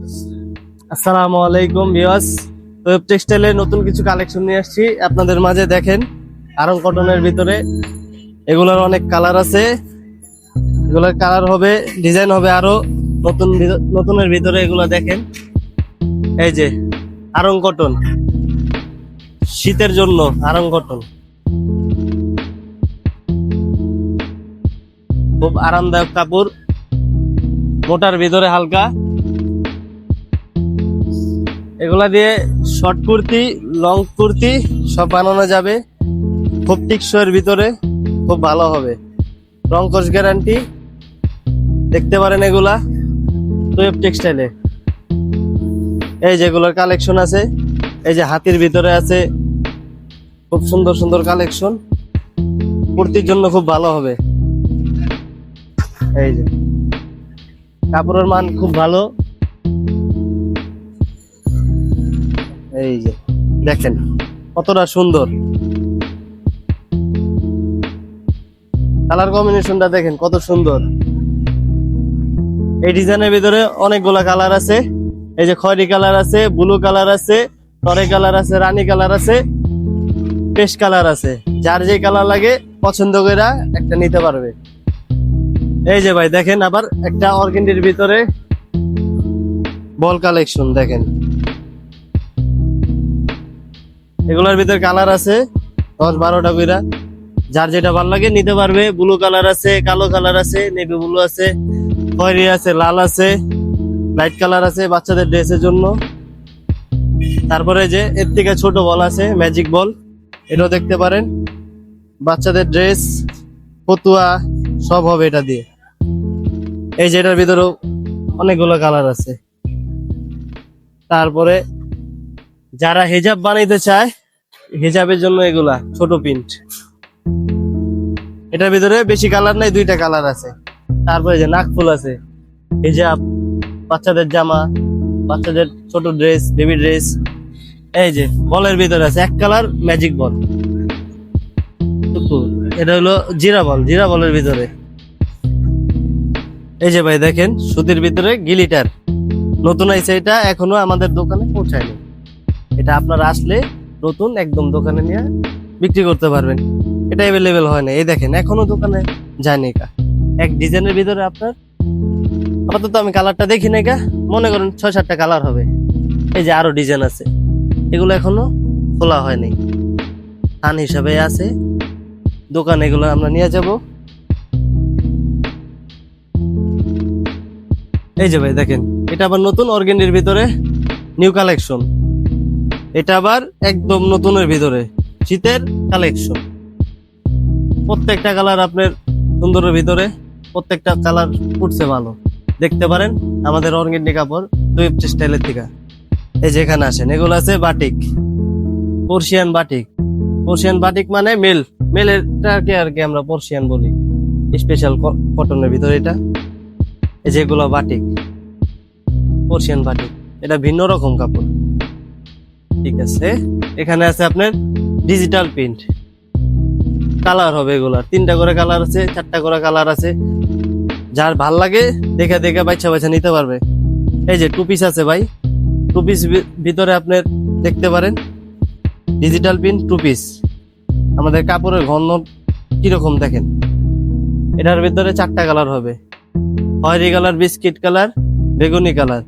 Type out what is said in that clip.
আসসালামু আলাইকুম viewers. Web টেক্সটাইলের নতুন কিছু কালেকশন নিয়ে আসছি আপনাদের মাঝে। দেখেন, আরং কটনের ভিতরে এগুলোর অনেক কালার আছে। এগুলোর কালার হবে, ডিজাইন হবে আরো নতুনের ভিতরে। এগুলো দেখেন, এই যে আরং কটন, শীতের জন্য আরং কটন, খুব আরামদায়ক কাপড়, মোটার ভিতরে হালকা। এগুলা দিয়ে শর্ট কুর্তি, লং কুর্তি সব বানানো যাবে। খুব টিকসইয়ের ভিতরে, খুব ভালো হবে, রং কস গ্যারান্টি। দেখতে পারেন এগুলা ওয়েব টেক্সটাইলে। এই যেগুলোর কালেকশন আছে, এই যে হাতির ভিতরে আছে, খুব সুন্দর সুন্দর কালেকশন, কুর্তির জন্য খুব ভালো হবে। এই যে কাপড়ের মান খুব ভালো। এই যে দেখেন কতটা সুন্দর, কালার কম্বিনেশনটা দেখেন কত সুন্দর। এই ডিজাইনের ভিতরে অনেকগুলা কালার আছে। এই যে খয়েরি কালার আছে, ব্লু কালার আছে, তরে কালার আছে, রানী কালার আছে, পেস্ট কালার আছে। যার যে কালার লাগে পছন্দ করে একটা নিতে পারবে। এই যে ভাই দেখেন, আবার একটা অর্গেন্ডির ভিতরে বল কালেকশন দেখেন। এগুলোর ভিতরে কালার আছে 10-12টা কইরা। যার যেটা ভালো লাগে নিতে পারবে। ব্লু কালার আছে, কালো কালার আছে, নেভি ব্লু আছে, খয়েরি আছে, লাল আছে, লাইট কালার আছে বাচ্চাদের ড্রেসের জন্য। তারপরে যে এর থেকে ছোট বল আছে, ম্যাজিক বল, এটাও দেখতে পারেন। বাচ্চাদের ড্রেস, ফতুয়া সব হবে এটা দিয়ে। এই যে এটার ভিতরেও অনেকগুলো কালার আছে। তারপরে যারা হিজাব বানাইতে চায়, হিজাবের জন্য এগুলা ছোট প্রিন্ট। এটার ভিতরে বেশি কালার নাই, 2টা কালার আছে। তারপরে যে নাকফুল আছে, হিজাব, বাচ্চাদের জামা, বাচ্চাদের ছোট ড্রেস, বেবি ড্রেস। এই যে বলের ভিতরে আছে এক কালার ম্যাজিক বল, এটা হলো জিরা বল, জিরা বলের ভিতরে। এই যে ভাই দেখেন সুতির ভিতরে গিলিটার নতুন আইছে, এটা এখনো আমাদের দোকানে পৌঁছায়নি। এটা আপনারা আসলে নতুন একদম দোকানে নিয়ে বিক্রি করতে পারবেন। এটা অ্যাভেলেবেল হয় না। এই দেখেন এখনো দোকানে যায়নি। এটা এক ডিজাইনের ভিতরে আপনার আপাতত আমি কালারটা দেখি না, মনে করেন 6-7টা কালার হবে। এই যে আরো ডিজাইন আছে, এগুলো এখনো খোলা হয়নি, থান হিসাবে আছে দোকানে। এগুলো আমরা নিয়ে যাব। এই যে ভাই দেখেন, এটা আবার নতুন অর্গেন্ডির ভিতরে নিউ কালেকশন। এটা আবার একদম নতুনের ভিতরে শীতের কালেকশন। প্রত্যেকটা কালার আপনার সুন্দরের ভিতরে, প্রত্যেকটা কালার উঠছে ভালো। দেখতে পারেন আমাদের অর্গেন্ডি কাপড় ওয়েব টেক্সটাইলের থেকে। এই যে এখানে আসেন, এগুলো আছে বাটিক, পর্সিয়ান বাটিক। পর্সিয়ান বাটিক মানে মেলেরটাকে আর কি আমরা পর্সিয়ান বলি, স্পেশাল কটনের ভিতরে এটা। এই যে এগুলো বাটিক, পর্সিয়ান বাটিক, এটা ভিন্ন রকম কাপড়। ঠিক আছে, এখানে আছে আপনার ডিজিটাল প্রিন্ট, কালার হবে এগুলার 3টা করে কালার আছে, 4টা করে কালার আছে। যার ভাল লাগে দেখে দেখে বাচ্চা বাচ্চা নিতে পারবে। এই যে টু পিস আছে ভাই, টু পিস ভিতরে আপনার দেখতে পারেন ডিজিটাল প্রিন্ট টু পিস। আমাদের কাপড়ের ঘন কিরকম দেখেন। এটার ভিতরে 4টা কালার হবে, খয়েরি কালার, বিস্কিট কালার, বেগুনি কালার।